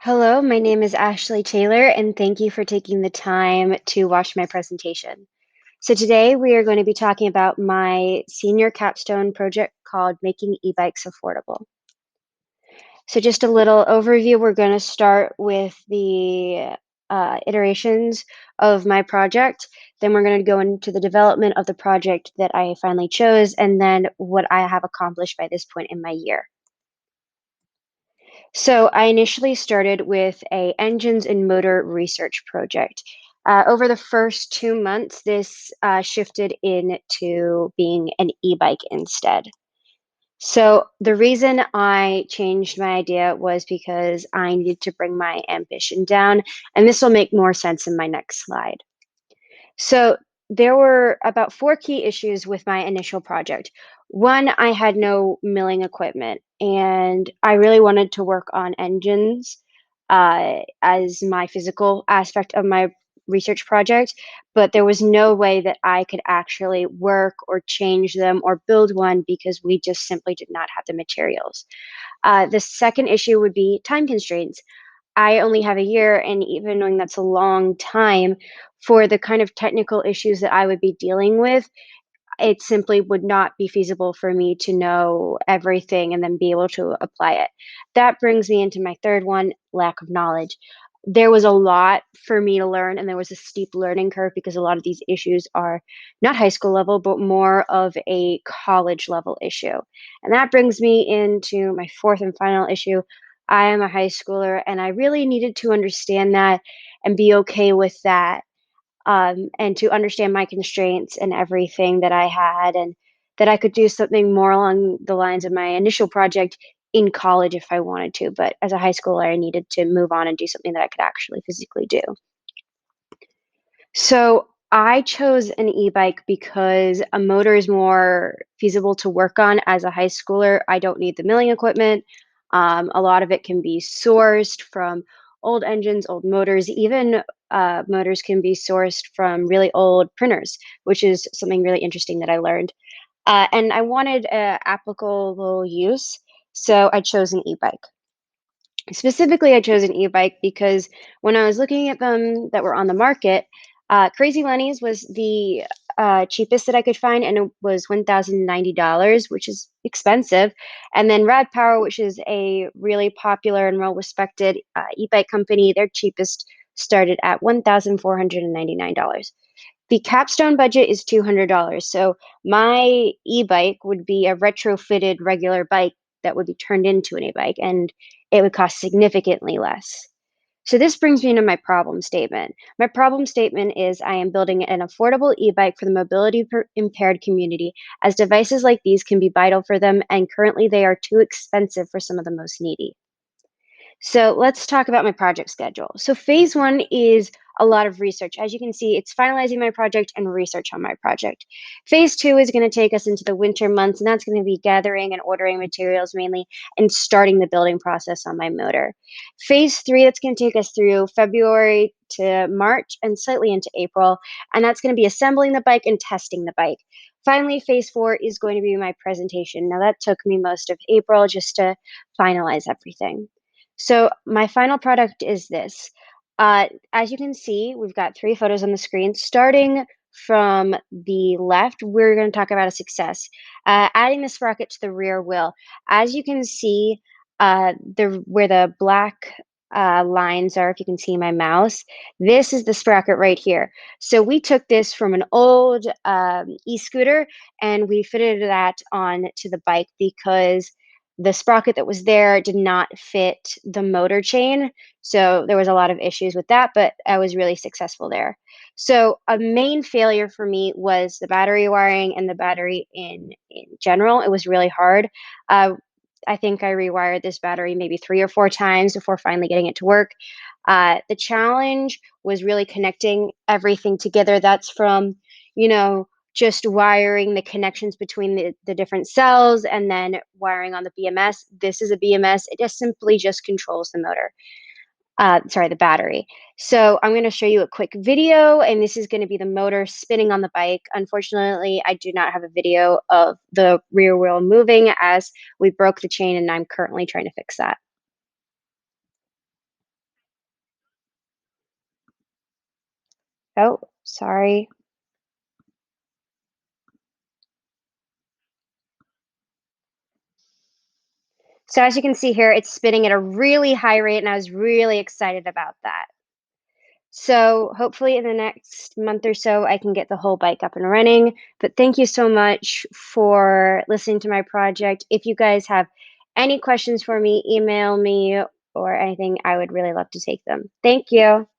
Hello, my name is Ashley Taylor, and thank you for taking the time to watch my presentation. So today we are going to be talking about my senior capstone project called Making E-Bikes Affordable. So just a little overview, we're going to start with the iterations of my project. Then we're going to go into the development of the project that I finally chose, and then what I have accomplished by this point in my year. So I initially started with a engines and motor research project. Over the first 2 months, this shifted into being an e-bike instead. So the reason I changed my idea was because I needed to bring my ambition down, and this will make more sense in my next slide. So there were about four key issues with my initial project. One, I had no milling equipment, and I really wanted to work on engines as my physical aspect of my research project, but there was no way that I could actually work or change them or build one because we just simply did not have the materials. The second issue would be time constraints. I only have a year, and even knowing that's a long time for the kind of technical issues that I would be dealing with, it simply would not be feasible for me to know everything and then be able to apply it. That brings me into my third one, lack of knowledge. There was a lot for me to learn, and there was a steep learning curve because a lot of these issues are not high school level, but more of a college level issue. And that brings me into my fourth and final issue. I am a high schooler, and I really needed to understand that and be okay with that, and to understand my constraints and everything that I had, and that I could do something more along the lines of my initial project in college if I wanted to. But as a high schooler, I needed to move on and do something that I could actually physically do. So I chose an e-bike because a motor is more feasible to work on as a high schooler. I don't need the milling equipment. A lot of it can be sourced from old engines, old motors, even motors can be sourced from really old printers, which is something really interesting that I learned. And I wanted applicable use, so I chose an e-bike. Specifically, I chose an e-bike because when I was looking at them that were on the market, Crazy Lenny's was the cheapest that I could find, and it was $1,090, which is expensive. And then Rad Power, which is a really popular and well-respected e-bike company, their cheapest started at $1,499. The capstone budget is $200, so my e-bike would be a retrofitted regular bike that would be turned into an e-bike, and it would cost significantly less. So this brings me to my problem statement. My problem statement is I am building an affordable e-bike for the mobility impaired community, as devices like these can be vital for them, and currently they are too expensive for some of the most needy. So let's talk about my project schedule. So phase one is a lot of research. As you can see, it's finalizing my project and research on my project. Phase two is going to take us into the winter months, and that's going to be gathering and ordering materials mainly and starting the building process on my motor. Phase three, that's going to take us through February to March and slightly into April, and that's going to be assembling the bike and testing the bike. Finally, phase four is going to be my presentation. Now, that took me most of April just to finalize everything. So my final product is this. As you can see, we've got three photos on the screen. Starting from the left, we're going to talk about a success. Adding the sprocket to the rear wheel. As you can see, where the black lines are, if you can see my mouse, this is the sprocket right here. So we took this from an old e-scooter and we fitted that on to the bike because the sprocket that was there did not fit the motor chain. So there was a lot of issues with that, but I was really successful there. So a main failure for me was the battery wiring and the battery in general. It was really hard. I think I rewired this battery maybe 3 or 4 times before finally getting it to work. The challenge was really connecting everything together. That's from, you know, just wiring the connections between the different cells and then wiring on the BMS. This is a BMS. It just simply just controls the motor. Sorry, the battery. So I'm going to show you a quick video, and this is going to be the motor spinning on the bike. Unfortunately, I do not have a video of the rear wheel moving as we broke the chain, and I'm currently trying to fix that. Oh, sorry. So as you can see here, it's spinning at a really high rate, and I was really excited about that. So hopefully in the next month or so, I can get the whole bike up and running. But thank you so much for listening to my project. If you guys have any questions for me, email me or anything, I would really love to take them. Thank you.